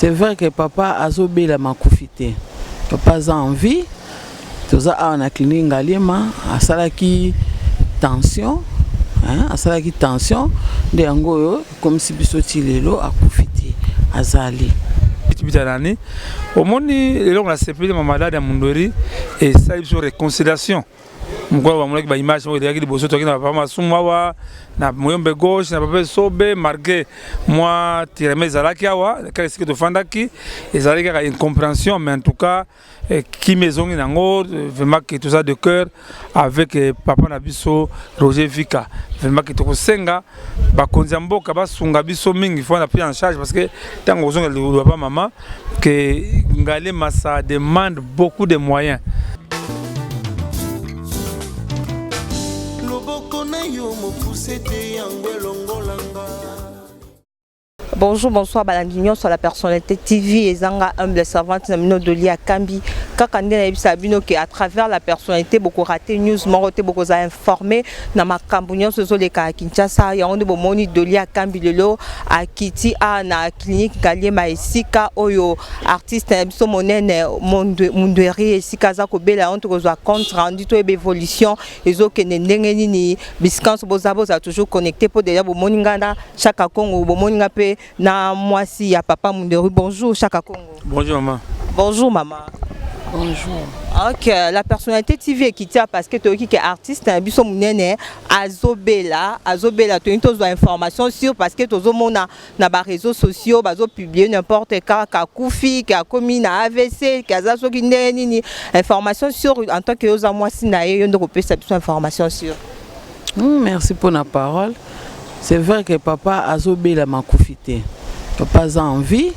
C'est vrai que papa a zobé la makufité. Papa a envie. Tout ça a clinique Ngaliema, a salaki tension, a salaki tension de angoyo comme si bisoti lelo a kufité azali. Au monde, les gens ont accepté ma malade à Mondori et ça ils sont réconciliation. Mko wa mulaki ba image mo diraki liboso to kina papa masumawa na moyombe gauche na papa sobe marqué moi tireme zalaki awa kale sike to fandaki ezalaki ka incompréhension mais en tout cas qui maison nango vraiment que tout ça de cœur avec papa na biso Roger Vika vraiment que to senga ba konza mboka ba sunga biso mingi faut na pris en charge parce que tango ozonga le papa maman que ngale massa demande beaucoup de moyens. Bonjour, bonsoir, Balandignon sur la personnalité TV et Zanga humble servante Namino Doli à Kambi. Kakande Sabino qui à travers la personnalité beaucoup raté news, moroté beaucoup a informé na makambunyo sozo le ka Kinshasa ya onde bomoni Doli à Kambi lelo à Kiti a na clinique Galiema esika oyo artiste biso monene munderi esika za ko bela onto ko za compte rendu to évolution ezo kene ndenge nini biskanso bozabo za toujours connecté pour déjà bomoni ngana chaque Congo bomoni ngape na moisi ya papa Munderi. Bonjour Chaka Congo. Bonjour maman. Bonjour maman. Bonjour. Ok, la personnalité TV qui tient parce que tu es artiste, biso munene azobela tu as information sur parce que tu na ba réseaux sociaux bazo publier n'importe quoi ka kufi ka komi na AVC ka za soki nini information sur en tant que oza moisi na yo ndo peut cette information sur. Merci pour la parole. C'est vrai que papa a zobé la makufité. Papa a envie.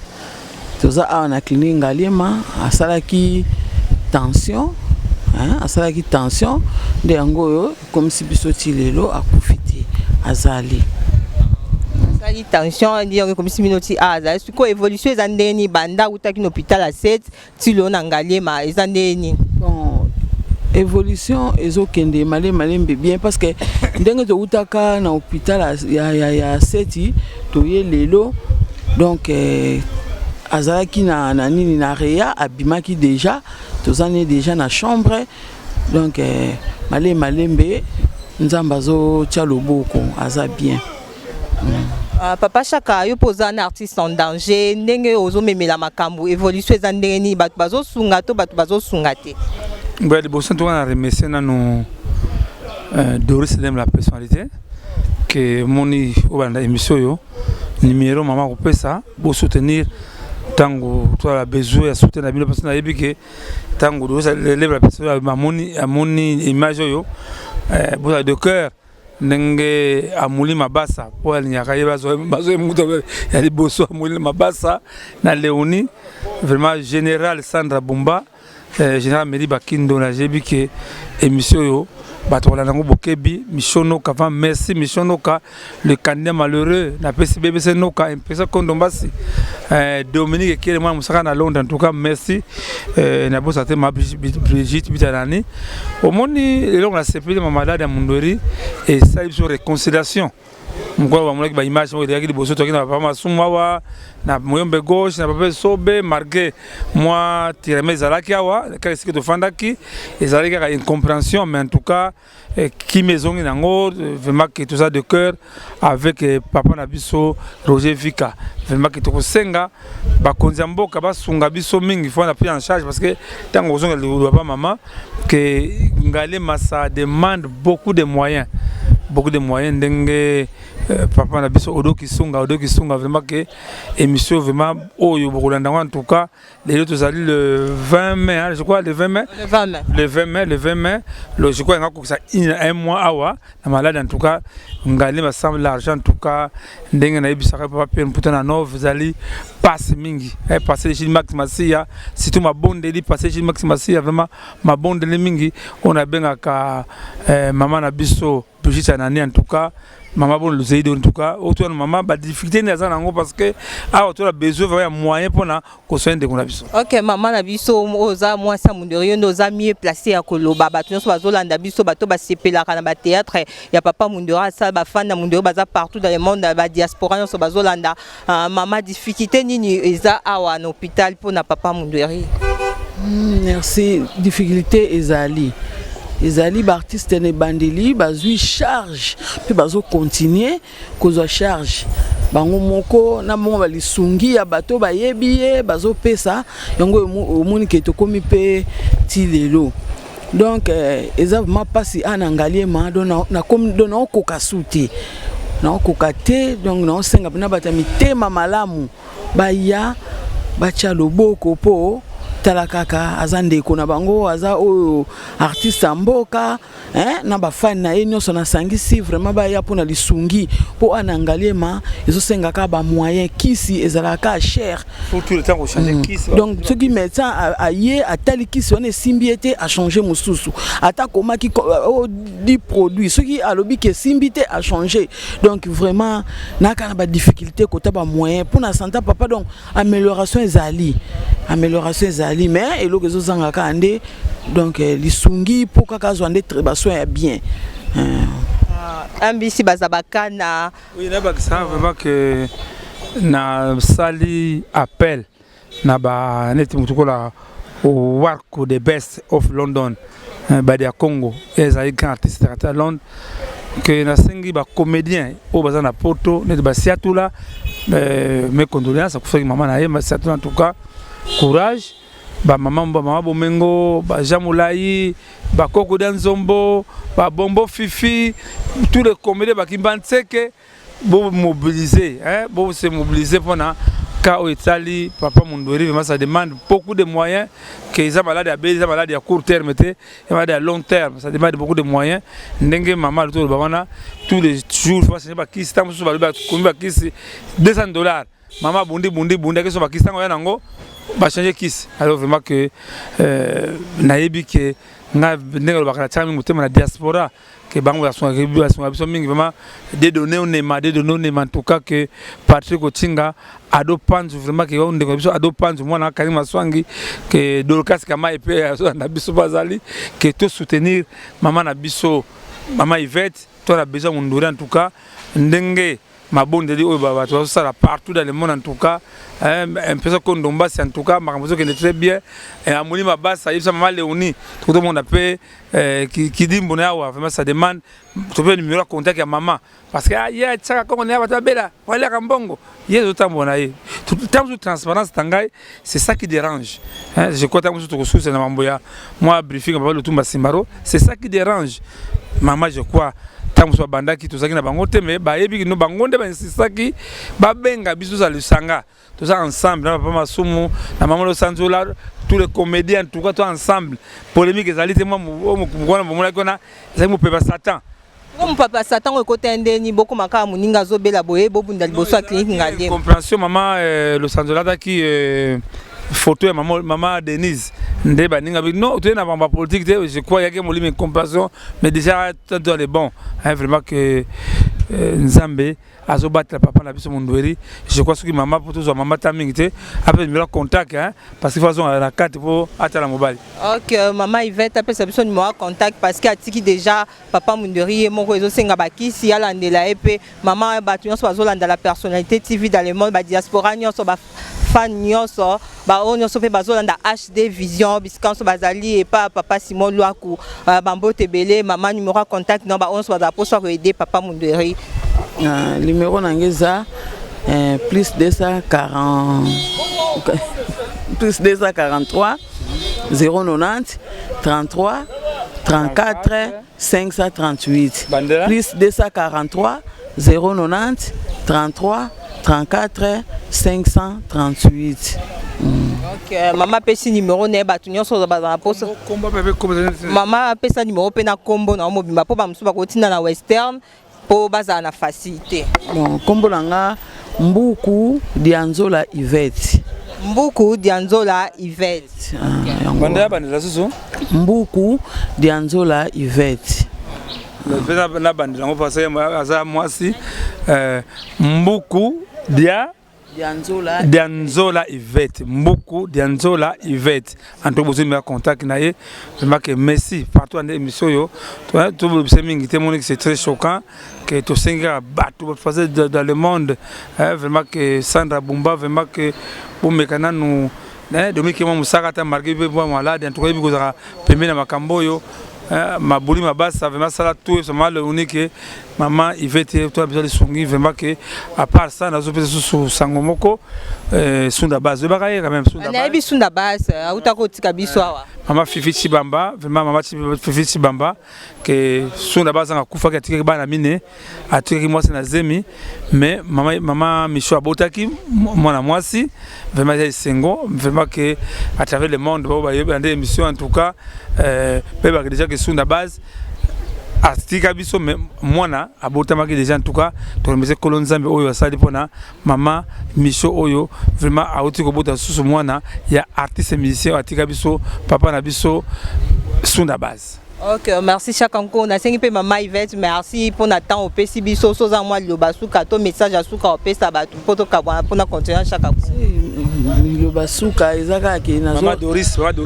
Tout ça a clinique Ngaliema, a salaki tension, a salaki tension de angoyo comme si bisoti lelo a kufité azali. Salaki tension dire comme si minoti azali. Ce ko évolution ezandeni banda utaki na hôpital à 7 tilo na Ngaliema ezandeni. Bon évolution ezokende malembe bien parce que ndenge to utaka na hôpital ya seti to ye lelo donc azalaki na nini na réa abimaki déjà tozane déjà na chambre donc malembe nzamba zo tia loboko aza bien. Papa Chaka yo posa un artiste en danger ndenge ozo memela makambo évolution ezandeni batu bazo sunga to batu bazo sungate. Bon, les bosses sont à remercier nos Doris aime la personnalité que mon émission yo numéro maman on peut ça pour soutenir tango toi la besoin à soutenir la personne parce que tango Doris lève la personne à mon image yo pour de cœur ndenge amuli mabasa pour elle nyaka bazo muto ya les bosses amuli mabasa na Léonie vraiment général Sandra Bumba général Meri Bakindo na jebi que émission yo batola nango bokebi missiono kava merci missiono ka le candidat malheureux na PCBBC no ka impresa kondombasi Dominique qui est moi musaka na Londres en tout cas merci na bossa te ma Brigitte Bitalani au moni les gens ont accepté ma malade à Mondori et ça ils sont réconciliation. Mko wa mulaki ba image mo diraki liboso to kina papa masumawa na moyombe gauche na papa sobe marqué moi tireme zalaki awa kale sike to fandaki ezalaki ka incompréhension mais en tout cas qui maison nango vraiment que tout ça de cœur avec papa na biso Roger Vika vraiment que to senga ba konza mboka ba sunga biso mingi faut na pris en charge parce que tango ozonga le papa maman que ngale massa demande beaucoup de moyens dengue papa na biso odo kisunga vraiment que émission vraiment oyo bokolanda en tout cas les autres allent le 20 mai hein, je crois le 20 mai je crois ngako ça un mois awa na malade en tout cas ngale ma semble l'argent en tout cas dengue na ibisaka papa pe mputana no vous allez passer mingi passer chez Max Masia surtout ma bonde li passer chez Max Masia vraiment ma bonde li mingi on a benga ka maman na biso Brigitte Anani en tout cas maman bon le en tout cas autour de maman ba difficulté n'est pas nango parce que ah autour a besoin vraiment moyen pour na conseiller de conditions. OK maman na biso oza moi ça munderio oza mieux placé à koloba bato nyonso bazolanda biso bato ba sepelaka na ba théâtre ya papa mundera ça ba fan na mundero baza partout dans le monde ba diaspora nyonso bazolanda maman difficulté nini eza awa na hôpital pour na papa munderi. Merci difficulté ezali artiste ne bandeli bazui charge puis bazo continuer kozwa charge bango moko na mo balisungi ya bato bayebiye bazo pesa yango omoni ke tokomi pe ti lelo donc eza vraiment pasi anangalie ma dona na comme dona okoka suti na okoka te donc na osenga na batami tema malamu baya bacha loboko po talakaka azande kona bango aza o artiste mboka na ba fan na enyo sona sangisi vraiment ba ya pona lisungi po anangalie ma ezo senga ka ba moyen kisi ezalaka cher faut tout le temps changer kisi donc ce qui médecin aye atali kisi on est simbiété a changer mususu ata koma ki di produit ce qui alobi que simbité a changé donc vraiment na kana ba difficulté kota ba moyen pour na santé papa donc amélioration ezali mais et l'autre zanga kande donc lisungi pour kaka zwande très soin bien ambisi bazabakana oui na ba ça vraiment que na sali appel na ba net mutukola au work the best of London ba dia Congo ezali grand artiste à Londres que na sengi ba comédien au bazana poto net ba siatula mes condoléances pour faire maman na ye siatula en tout cas courage ba maman bomengo ba jamulai ba koko danzombo ba bombo fifi tous les comédiens ba kimbanseke bo mobiliser bo se mobiliser pendant cas au Italie papa Munderi vraiment ça demande beaucoup de moyens que les malades à bas malades à court terme et malades à long terme ça demande beaucoup de moyens ndenge maman tout babana tous les jours c'est pas qui stamp sur ba komba qui $200 maman bundi que so ba qui stango yango ba changer kiss alors vraiment que nayebi que nga ndenge ba kana chami mutema na diaspora que bango sont mingi vraiment des données on est en tout cas que Patrick Ochinga ado panzu vraiment que on ndeko ado panzu mwana Karima Swangi que Dorcas kama epé na biso bazali que tout soutenir maman na biso maman Yvette toi a besoin Munderi en tout cas ndenge mabondeli oyo baba to ça partout dans le monde en tout cas un peu comme Dombas en tout cas makambozo qui est très bien et amoni mabasa yebisa mama Léonie tout le monde appelle qui dit mbona wa vraiment ça demande to pe numéro de contact ya maman parce que ya tsaka ko ne abata bela wala kambongo yezo tambona ye tout temps de transparence tangai c'est ça qui dérange je crois que tout ko na mamboya moi briefing ba le tumba simbaro c'est ça qui dérange maman je crois tamuso bandaki tozaki na bango te mais ba yebi no bango nde ba insistaki ba benga biso za lusanga tous ensemble na papa Masumu na maman Lo Sanzola tous les comédiens en tout cas tous ensemble polémique ezali te moi mukona bomona kona ezali mo peba Satan comme papa Satan ko côté ndeni boko makaka muninga zobela boye bobunda liboso clinique ngale compréhension maman Lo Sanzola qui photo ya maman Denise ndeba ninga non tu es na ba politique je crois il y a que molime compassion mais déjà dans les bons vraiment que Nzambe azobattre papa na biso Munderi je crois que maman pour tous maman tamingité après numéro contact parce qu'il faut avoir la carte pour atteindre la mobile. OK maman Yvette après ça besoin numéro contact parce que atiki déjà papa Munderi et mon réseau senga bakisi ala ndela epé maman batuyon so bazolanda la personnalité TV dans le monde ba diaspora nyonso ba fan nyonso ba onyoso pe bazolanda HD Vision biskanso bazali et pas papa Simon Luaku bambo tebele maman numéro contact non ba onso baza pour ça aider papa Munderi numéro nangeza plus 243 090 33 34 538 plus 243 090 33 34 538. OK maman pesi numéro ne batu nyonso bazana posa maman pesa numéro pe na kombo na mobimba po ba musu ba kotinda na western po bazana facilité bon kombo nanga Mbuku Dianzola Yvette Mbuku Dianzola Yvette banda banda susu Mbuku Dianzola Yvette na bande lango parce que aza mwasi mbuku dia Dianzola Yvette, beaucoup Dianzola Yvette. En tout cas, vous contact naie, vraiment que merci partout en émission yo. Tout le monde c'est très choquant que tout singa battu dans le monde. Vraiment que Sandra Bumba, vraiment que pour mekana nous domi que moi musaka marqué pour malade en tout cas bi kozaka pembe na makambo yo. Mabouli mabasa vraiment ça là tout c'est mal unique maman Yvette toi besoin de songi vraiment que à part ça na zo pesa sur sangomoko sunda base ba quand même sunda base auta ko tika biso awa mama Fifi Chibamba vraiment mama Fifi Chibamba que sunda base nga kufa ka tika bana mine atiki moi c'est na zemi mais mama Micho abotaki mwana mwasi vraiment c'est sengo vraiment que à travers le monde ba yebande émission en tout cas beba déjà que sunda base artiste biso mwana abotamaki déjà en tout cas to remercier Kolonzambe oyo asali pona mama Micho oyo vraiment auti ko bota susu mwana ya artiste musicien atika biso papa na biso sunda base. Ok, merci chacun on a cinq maman Yvette, merci pour notre temps au PC biso soza moi le basuka to message asuka au PC batu poto kabwa pour na continuer chacun. Le basuka ezaka ke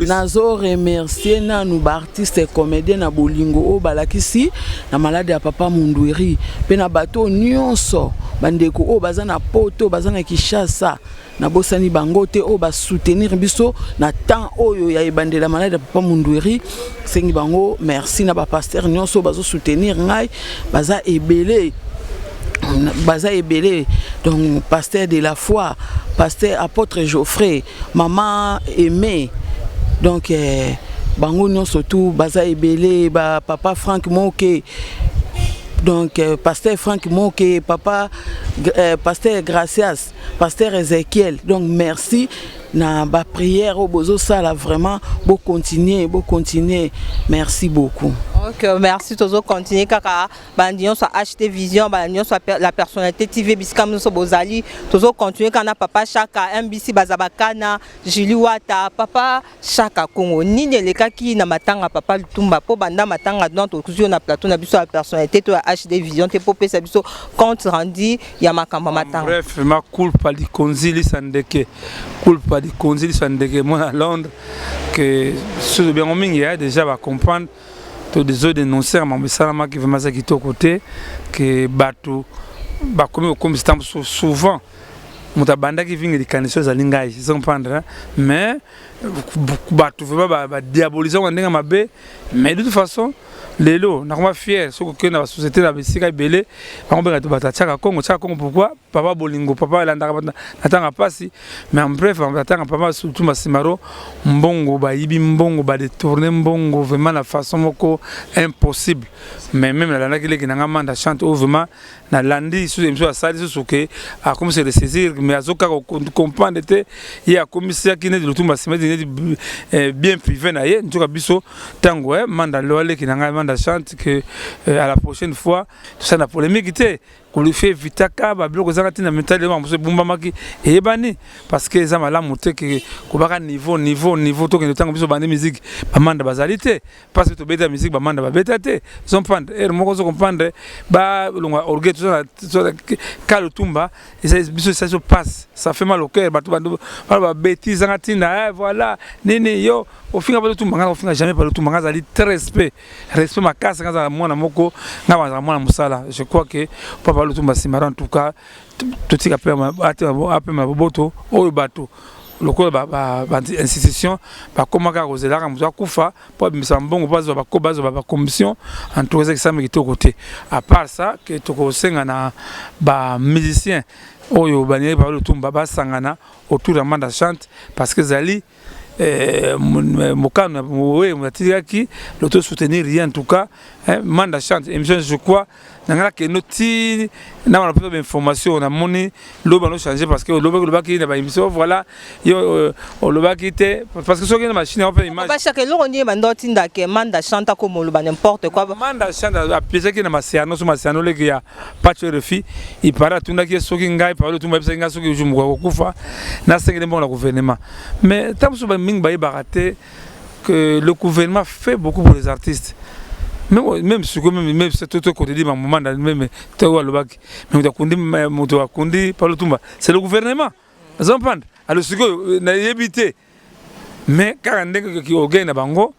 nazo remercier na nous artistes et comédiens na bolingo o balakisi na malade ya papa Mundwiri pe na bato nyonso bandeko o bazana poto bazana Kishasa na bosani bango te o ba soutenir biso na temps oyo ya ebandela malade ya papa Mundwiri sengi bango merci na ba pasteur nyonso bazo soutenir ngai baza ebele donc pasteur de la foi, pasteur apôtre Geoffrey, maman Aimée, donc bango nyon surtout baza ebele ba papa Frank Moke, donc pasteur Frank Moke, papa pasteur Gracias, pasteur Ezekiel, donc merci na ba prière au bozo ça là vraiment beau continuer, merci beaucoup. Ok, merci toujours continuer kaka bandion soit acheter vision bandion soit la personnalité TV biskam nous bozali toujours continuer kana papa chaka MBC bazabakana Julie Wata papa chaka Congo nini lekaki na matanga papa Lutumba po banda matanga donc toujours na plateau na biso la personnalité to acheter vision te popé sa biso compte rendu ya makamba matanga. Bref ma culpa di konzili sandeke moi à Londres que ce bien mingi déjà va comprendre to des dénoncer mon salama qui vraiment ça qui est au côté que bateau ba comme souvent mutabanda qui vient de canissons à lingai ils comprendre mais bateau vraiment ba diaboliser on ndenge mabe mais de toute façon lelo na kuma fier ce que na société la bisika belé on benga to batachaka Congo pourquoi papa bolingo papa landa natanga pasi mais en bref on attend papa surtout masimaro mbongo ba yibi mbongo ba détourner mbongo vraiment la façon moko impossible mais même la landa qui na manda chante vraiment na landi sous émission à sali sous que a comme se ressaisir mais azoka comprendre te il y a commissaire qui ne de tout bien privé na ye ntuka biso tango manda loale qui na manda chante que à la prochaine fois tout ça na polémique était qu'on lui fait vitaka ba bloko zangati na mental de monsieur bumba maki et bani parce que za mala moté que ko baka niveau to que tango biso bande musique ba manda bazalité parce que to beta musique ba manda ba beta te son prendre et moko zo comprendre ba longa orgue tout ça Kalutumba et ça biso ça se passe ça fait mal au cœur ba ba bêtise zangati na voilà nini yo au final pas tout manga au final jamais pas tout manga zali très respect ma casse quand ça mwana moko na ba mwana musala je crois que papa Lutumba Simara en tout cas tout ce qu'appelle ma boto au bateau le quoi ba institution ba comment ka kozela ka mzo kufa pour bimisa mbongo bazo ba ko bazo ba commission en tout cas ça me côté à part ça que to ko senga na ba musicien oyo baniye ba Lutumba ba sangana autour de manda chante parce que zali mokano oui qui l'auto soutenir rien en tout cas manda chante émission je crois nangala que noti na on a plus d'informations on a moni loba no changer parce que loba qui na ba émission voilà yo loba qui était parce que ce que na machine on fait image ba chaque lo on mandoti ndake manda chante comme loba n'importe quoi manda chante a pièce qui na masiano so masiano le ya patch refi il para tunda qui soki ngai parle tout mbisa ngai soki jumu ko kufa na sengene bon la gouvernement mais tant que mingi ba baraté que le gouvernement fait beaucoup pour les artistes même ce que même c'est tout côté dit maman même toi le bac mais kundi par le tumba c'est le gouvernement vous comprenez alors ce que na éviter mais quand ndenge ki ogena bango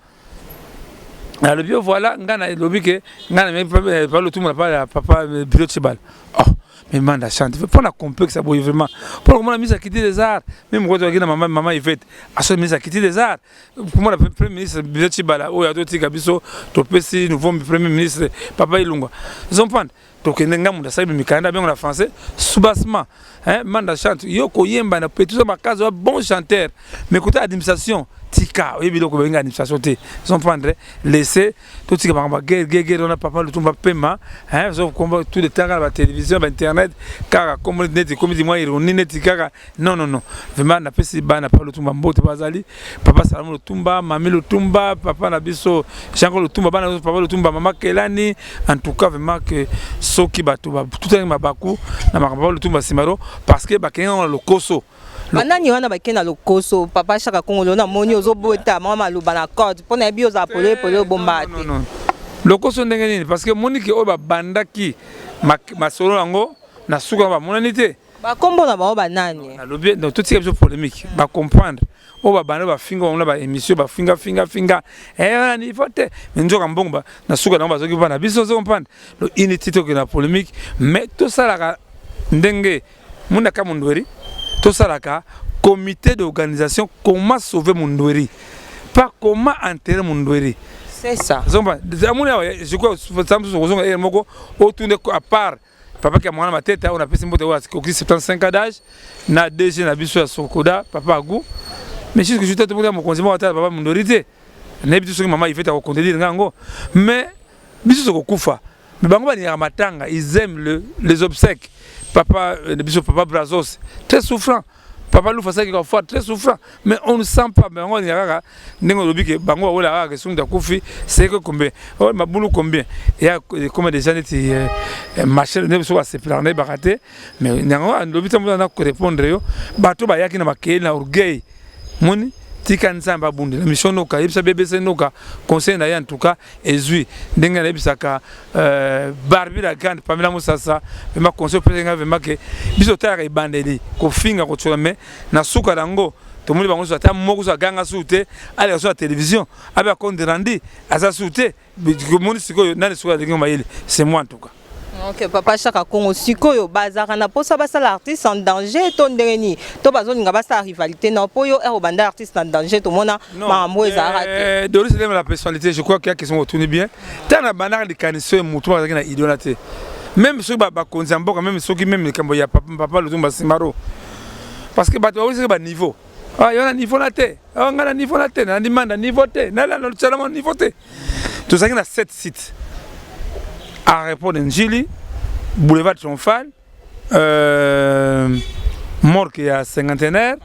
alors bien voilà ngana lobi que ngana même par le tumba papa bureau de cheval oh mais manda chante faut pas complexe ça vraiment pour comment la mise à quitter les arts même quand tu maman il fait à ce mise à quitter les arts pour moi le premier ministre bureau de cheval oh ya doti kabiso to pesi nouveau premier ministre papa Ilunga ils ont donc nenga munda sabi mikanda bien en français soubassement hein manda chante yoko yemba na petit ça bakazo bon chanteur mais côté administration tika oyebi loko benga administration te ils ont prendre laisser tout tika ba guerre on a papa le tumba pema hein so combat tout le temps à la télévision à internet car comme net comme dit moi ironie net tika non vraiment na pesi ba na pas le tumba mbote bazali papa salamu le tumba mami le tumba papa na biso Jean le tumba bana papa le tumba mama Kelani en tout cas vraiment que soki bato ba tout un mabaku na makamba le tumba simaro parce que ba kenga le koso Manani wana bakena lokoso papa chaka Kongo na moni ozobota mama luba na code pona bi oza pole bomba te non lokoso ndenge nini parce que moni ki o ba bandaki masolo yango na suka ba monanité ba kombo na ba nani na lobi donc tout ce polémique ba comprendre o ba banda ba finga on ba émission ba finga wana ni vote njoka mbongo na suka na ba zoki ba na biso zo comprendre le inutile que la polémique mais tout ça la ndenge muna ka mondweri tout ça là comité d'organisation comment sauver Mondweri pas comment enterrer Mondweri c'est ça je crois que à part papa qui a mon tête on a fait une boîte 75 ans d'âge na DG na biso ya Sokoda papa Agou mais je suis tout mon conseiller papa Mondweri na biso maman il fait à contredire ngango mais biso sokufa mais bango ba ni matanga ils aiment les obsèques papa papa Brazos très souffrant papa Lou Fassa qui va faire très souffrant mais on ne sent pas mais on y a n'engo lobi que bango wala que son d'akufi c'est que combien oh ma boulot combien il y a comme des gens qui marcher ne soit se planer baraté mais n'engo lobi tamu na ko répondre yo bato ba yaki na makeli na orgueil moni tika nzamba bunde la mission noka yebisa BBC noka conseil na en tout cas ezui ndenga na bisaka Barbie la grande Pamela Musasa vraiment conseil président vraiment que biso tara ibandeli ko finga ko tsolame na suka dango to muli bango ata moko za ganga sute ale so télévision abe konde randi asa sute moni siko nani suka de ngoma c'est moi en tout cas. Ok, papa chaka Kongo sikoyo bazaka na posa basa l'artiste en danger to ndengeni to bazolinga basa rivalité na poyo ero banda artiste en danger to mona mambo ezarate Doris aime la personnalité je crois qu'il y a qui sont retournés bien tant na banara de caniso mutu bazaki na idolaté même ceux ba konzambo même ceux qui même kambo ya papa le tumba simaro parce que bato aussi ba niveau ah yona niveau na te ah ngana niveau na te na demande niveau te na la tsalama niveau te tout ça qui na 7 sites à répondre Njili, Boulevard Triomphal, mort qui a cinquantenaire,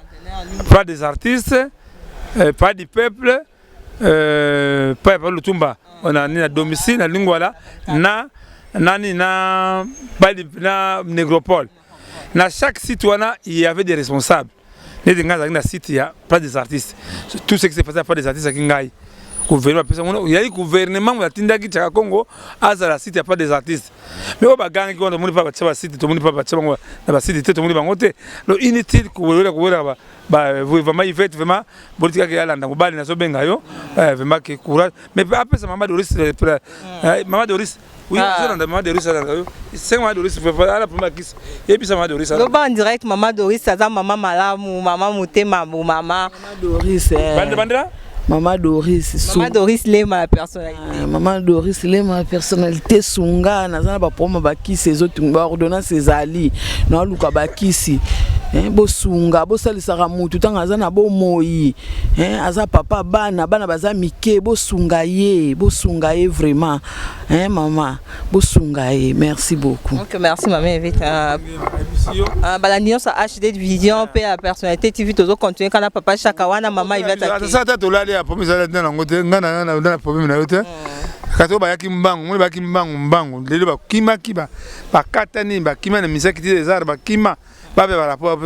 pas des artistes, pas du peuple, pas le Tumba. On a ni à domicile, na Lingwala, na Négropole. Dans chaque site, il y avait des responsables. Dans le site, il n'y a pas des artistes. Tout ce qui s'est passé, pas des artistes à Kingaï. Il y a le gouvernement de Tindaki Tchaka Congo, à la site, il n'y a pas des artistes. Mais on va gagner quand on ne peut pas site, tout le monde ne peut pas la site, tout le monde va monter. Le inutile, vous vraiment, il fait vraiment, politique qui est là, on va aller dans ce bengayo, vraiment qui courage. Mais après, c'est Maman Doris, Maman Doris. Oui, Maman Doris, c'est Maman Doris, il faut faire la première kiss. Et puis, c'est Maman Doris. Le en direct, Maman Doris, c'est Maman Malamou, Maman Moutema, Maman Doris. Maman Doris Lema la personnalité. Maman Doris Lema la personnalité sunga nazana ba promo ba ki ces autres ba ordonnance ses ali na luka ba kisi bo sunga bo salisaka mutu tanga azana bo moyi aza papa bana baza mike bo sunga ye vraiment maman bo sunga ye merci beaucoup. OK, merci maman vite balandion sa HD vision pe la personnalité TV toujours continuer quand papa chaka wana maman il va ya pomi za na ngote ngana na pomi na yote kato ba yaki mbangu muli ba kimbangu lelo ba kima kiba ba katani ba kima na misaki des arts ba kima Pas de rapport,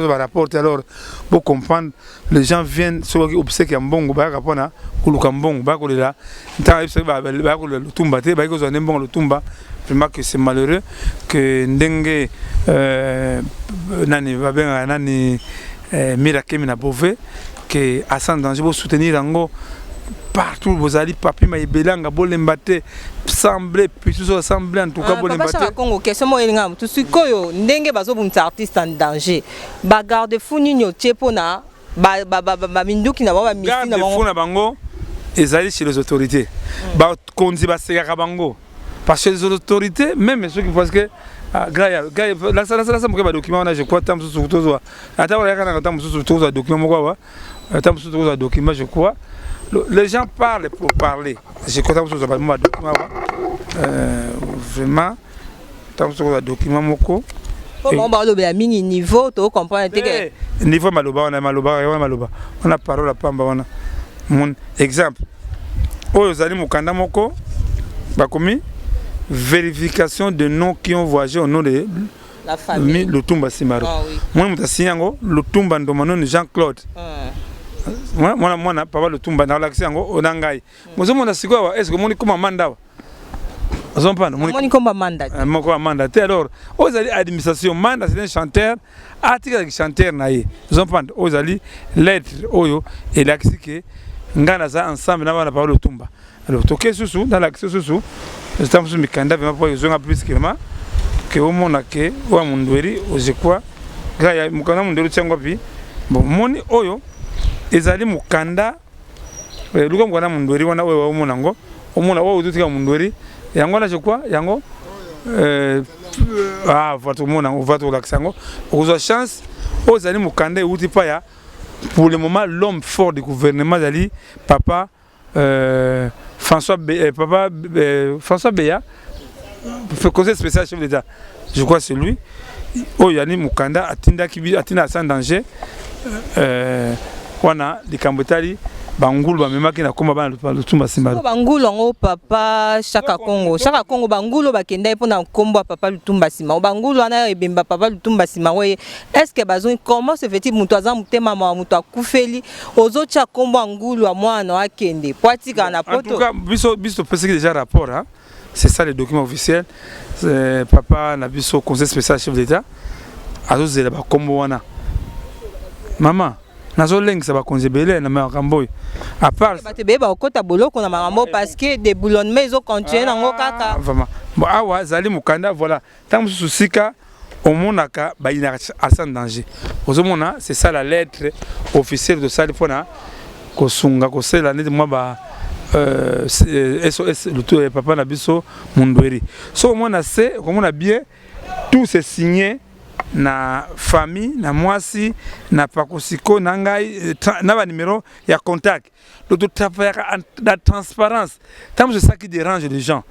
alors, pour comprendre, les gens viennent sur l'obsèque en bon, Bakapona, ou le Cambon, Bakola, le Tumba, le Tumba. Vraiment que c'est malheureux que Ndenge Nani Vabenga Nani Mirakem na Bové, que Hassan Danger pour soutenir Ango. Partout vous allez papi maïbelanga bolembate semblé puis tout ça semblé en tout cas bolembate papa Congo question mo elinga tout ce koyo ndenge bazo bunta artiste en danger ba garde fou nino tchepona ba minduki na ba misi na bango na bango ezali chez les autorités ba konzi ba seka bango parce que les autorités même ceux qui pensent que la ça me document je crois tant sur tout ça attends on a tant sur tout ça document quoi tant sur tout ça document je crois. Les gens parlent pour parler. Je crois que vous avez un document. Vraiment, tant que vous avez un document. Comment on va mini niveau, tu comprends? Niveau maloba, on a parole à Pamba. Mon exemple. Vous allez mukanda moko, bakomi vérification de noms qui ont voyagé au nom de la famille. Le Tumba Simaro. Moi, je suis le Tumba Ndomano Jean-Claude. Moi, papa le Tumba dans l'accès au Nangai. Moi, je suis est-ce que mon comme mandat? Mandat. Alors, aux administration, mandat, c'est un chanteur, article chanteur naïe. Ils ont pas aux alliés, lettre, oyo, et l'accès que Nganaza ensemble n'a pas parlé au Tumba. Alors, toqué sous, dans l'accès sous, estamos sur mes candidats, mais pas ils ont plus que au monde que, au Mundweri, je crois, Gaya, Mukana Mundweri Tchangwapi, bon, moni oyo. Ezali mukanda luka mukanda mundweri wana wewe omonango omona wa ututika mundweri yango na je crois yango votre mona votre laksango ozo chance ozali mukanda uti pa ya pour le moment l'homme fort du gouvernement zali papa François Beya fait conseil spécial chef d'État je crois c'est lui oyani mukanda atinda sans danger wana likambotali bangulu bamemaki na komba bana le Tumba Simaro bangulu ngo papa Chaka Congo bangulu bakenda epona kombo papa le Tumba Simaro bangulu ana ebemba papa le Tumba Simaro est-ce que bazon comment se fait-il muto aza mutema ma muto akufeli ozocha kombo ngulu a mwana akende poatika na poto en tout cas biso pensez déjà rapport hein c'est ça le document officiel papa na biso conseil spécial chef d'État azozela ba kombo wana maman nazo leng ça va congeler na makamboy à part batebe ba okota boloko na makambo parce que des boulonnements ils ont continué nango kaka vraiment bon awa zali mukanda voilà tant susika omonaka ba ina asan danger ozomona c'est ça la lettre officielle de sali pona ko sunga ko sela net moi ba SOS le tout papa na biso mundweri so mona c'est comme on a bien tout c'est signé na famille na mwasi na pakosiko na ngai na ba numéro ya contact le tout la transparence tant c'est ça qui dérange les gens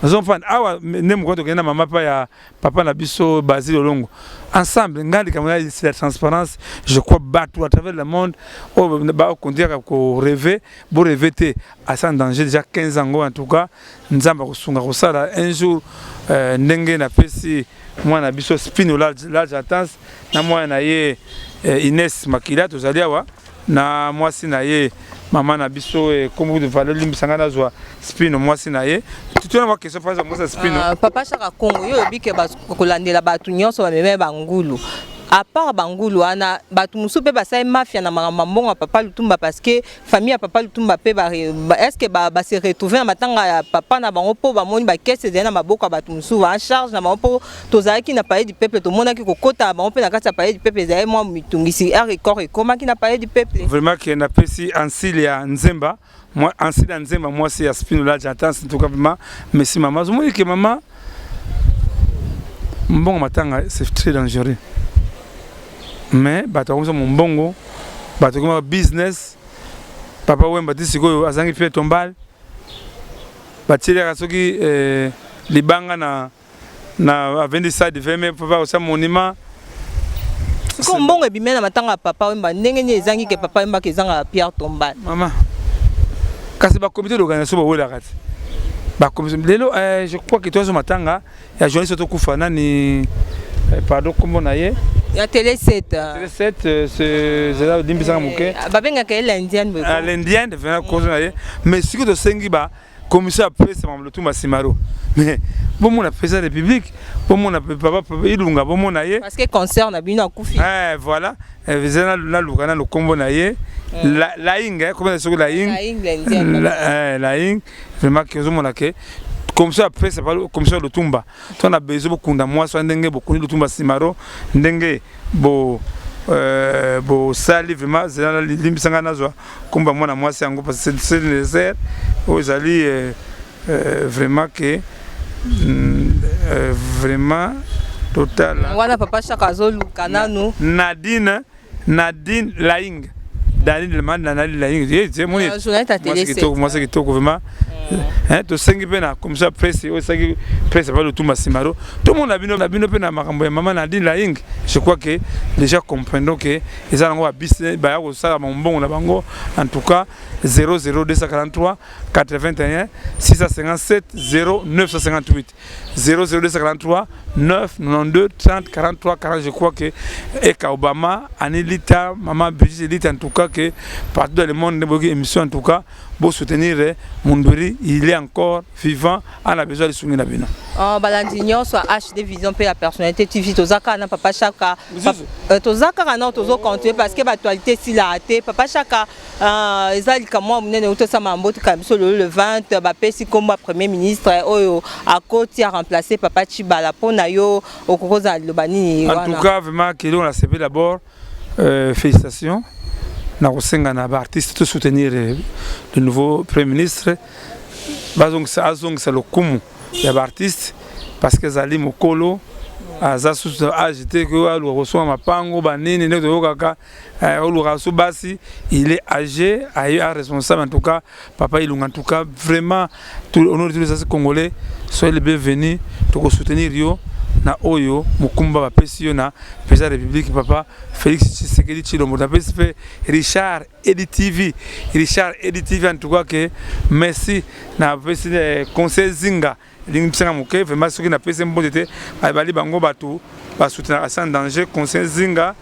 ils ont pas awa nem ko to kena mama pa ya papa na biso Basile Olongo ensemble ngali comme c'est la transparence je crois battre à travers le monde au ba kondia ko rêver pour rêver à sans danger déjà 15 ans en tout cas nzamba ko sunga ko sala un jour ndenge na pesi moi na biso spino là j'attends na moi na ye Inès Makila tozali awa na moi si na ye maman na biso comme de valeur limbisanga na zwa spino moi si na ye tu as une question face à moi ça spino papa Chaka Congo yo bike ba kolandela batu nyonso ba meme bangulu à part bangulu ana batu musu pe ba sai mafia na mambonga papa Lutumba parce que famille papa Lutumba pe ba est-ce que ba se retrouver na matanga ya papa na bango po ba moni ba caisse de na maboko batu musu en charge na bango tozaki na palais du peuple to mona ki kokota bango pe na kati ya palais du peuple zai moi mitungisi record et comment ki na palais du peuple vraiment qui na pesi Ansilia Nzemba moi Ansilia Nzemba moi c'est à spino là j'attends en tout cas vraiment merci maman je me dis que maman bon matanga c'est très dangereux. Mais bato comme ça mon bongo bato comme business papa wemba tisiko azangi fait tombal batile kasoki libanga na avendi side veme papa osa monima ko mbongo ebimena matanga papa wemba ndenge ni ezangi ke papa wemba kezanga Pierre tombal maman kasi ba comité d'organisation ba wela kati ba comité lelo je crois que toi zo matanga ya journaliste to kufa nani pardon kombo na ye Il y a Télé 7. Télé 7, c'est là Dimbisanga Mouké. L'indienne. L'indienne, mais ce que tu sais, commission après c'est le tout Massimaro. Mais bon mon a fait ça République, bon mon a papa ilunga bon mon aye. Parce que concerne a bien Koufi. Voilà, vezana la lukana le combo naye. La ing, comment c'est la ing? La ing, vraiment que mon a que comme ça après c'est pas comme ça le tumba. Tu on a besoin beaucoup de moi soit ndenge beaucoup le tumba Simaro, ndenge bo sali vraiment zana limbisanga nazo komba mwana mwasi yango parce que c'est nécessaire aux alliés vraiment que vraiment total wana papa chaka zoluka nanu Nadine Laing Daniel le man Nadine Laing c'est mon moi c'est qui vraiment hein to sengi pena comme ça presse au sengi presse pas le tout Massimaro tout le monde a bino pena makambo maman Nadine Laing je crois que déjà comprenons que ils ont un business ba ya ça bon na bango en tout cas 00243 81 657 0958 00243 992 30 43 40 je crois que Eka Obama Anilita maman Brigitte Elite en tout cas que partout dans le monde de émission en tout cas pour soutenir Munduri il est encore vivant on a besoin de soutenir la bino balandignon soit HD vision pour la personnalité TV tozaka na papa chaka tozaka na tozo continuer parce que l'actualité si la até papa chaka ezali kamwa munene utosa mambo tukamiso le 20 ba pesi comme premier ministre oyo a côté a remplacer papa Chibala pona yo okokoza lobani en tout cas vraiment que on a salué d'abord félicitations na kosenga na ba artiste to soutenir le nouveau premier ministre bazong c'est le kumu ya ba artiste parce que zali mokolo aza sous agité que alu reçoit mapango banini ne toyokaka olu basi il est âgé a responsable en tout cas papa ilunga en tout cas vraiment tout honneur tous les congolais soyez les bienvenus to soutenir yo na oyo mukumba bapesi yo na président de la République papa Félix Tshisekedi Tshilombo na pesi fait Richard EDTV en tout cas que merci na pesi conseil zinga lingisanga moke vraiment ce qui na pesi mbondete bali bango batu ba soutenir sans danger conseil zinga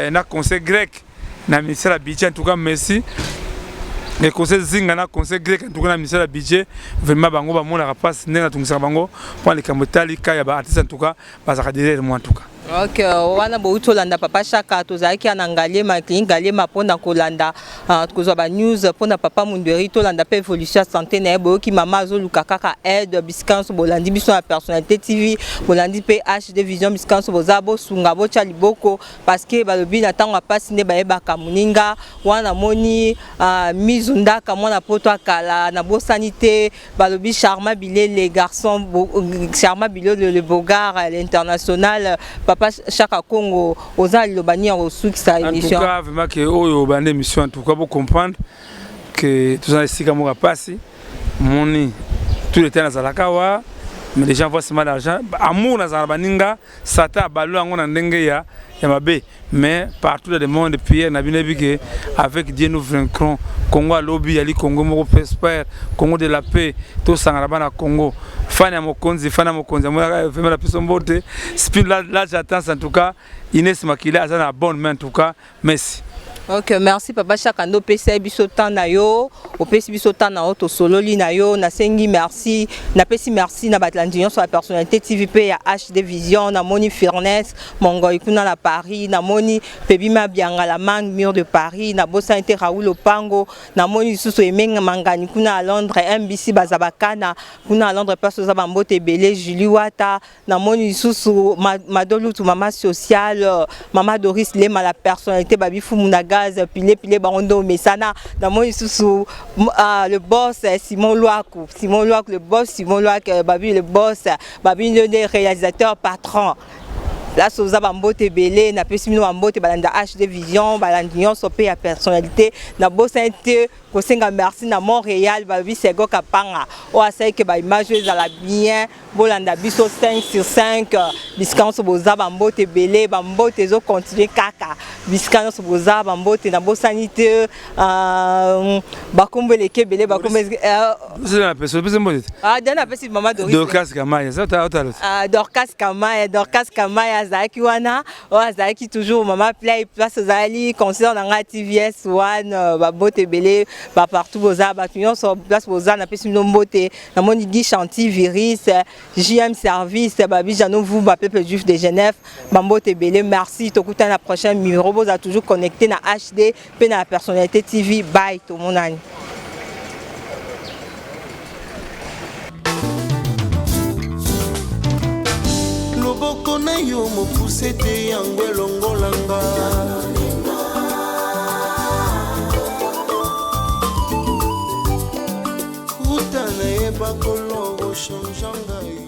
na conseil grec na ministère du budget en tout cas merci. Les conseils zinga na conseil grec en tout cas na ministère du budget vraiment bango ba mona passe ndena tungisa bango pour les kamotali kaya ba artiste en tout cas ba za derrière moi en tout cas. Ok, wana bouto landa papa chaka tozaki anangalie ma klingalie ma pona kolanda kozwa ba news pona papa Munduri to landa pe évolution santé na ebo ki mama zo luka kaka aide biskanso bolandi biso la personnalité TV bolandi pe HD vision biskanso bozabo sunga bo cha liboko parce que balobi na tango pasi ne ba eba kamuninga wana moni mizunda ka mona poto akala na bo sanité balobi Charma Bilé les garçons Charma Bilé le Bogar l'international papa Chaka Congo oza lobani en ressources sa émission. En tout cas vraiment que oyo bande émission en tout cas pour comprendre que tout ça ici comme passer moni tout le temps dans la kawa mais les gens voient seulement l'argent amour dans la baninga sata balo ngo na ndenge ya mabe mais partout dans le monde Pierre na binabi que avec Dieu nous vaincrons Congo lobby ali Congo moko prospère Congo de la paix to sangala bana Congo fana mokonzi moi vraiment la personne beauté spin là j'attends en tout cas Inès Makila a une bonne main en tout cas merci. Ok, merci papa chaka ndo pesi biso temps na yo, o pesi biso temps na auto sololi na yo, na sengi merci, na pesi merci na batlandion sur la personnalité TVP ya HD Vision, na moni Furnace, Mongoy kuna na Paris, na moni Pebima Bianga la man mur de Paris, na bossa inte Raoul Opango, na moni susu emenga mangani kuna à Londres, MBC Bazabakana, kuna à Londres paso za bambote belé Julie Wata, na moni susu Madolu tu maman sociale, maman Doris Lema la personnalité babifu munaga pile barondo mesana dans mon sous le boss Simon Loakou le boss Simon Loakou babi le boss babi le réalisateur patron là soza bambote belé na pesi mino bambote balanda HD Vision balandion sopé ya personnalité na bosante kosenga merci na Montréal babi Sego Kapanga o asai que ba image za la bien bolanda biso 5 sur 5 bisika nyonso boza bambote ebele bambote ezocontinue kaka bisika nyonso boza bambote na bosani te bakombo eleki ebele bakombo dana apesi mama Dorcas Kamaya azalaki wana oyo azalaki toujours mama play place ozali concert na nga TVS 1 babote ebele bapartout boza bato nyonso place boza napesi bino mbote namoni Guy Chanty Viris JM Service babijano vous peuple juif de Genève bambote ebele merci tokutana na prochain numéro boza toujours connecté na HD pe na personnalité TV bye tout mon ami. Loboko na yo mo pousse te yango elongolanga Uta na eba kolongo changeanga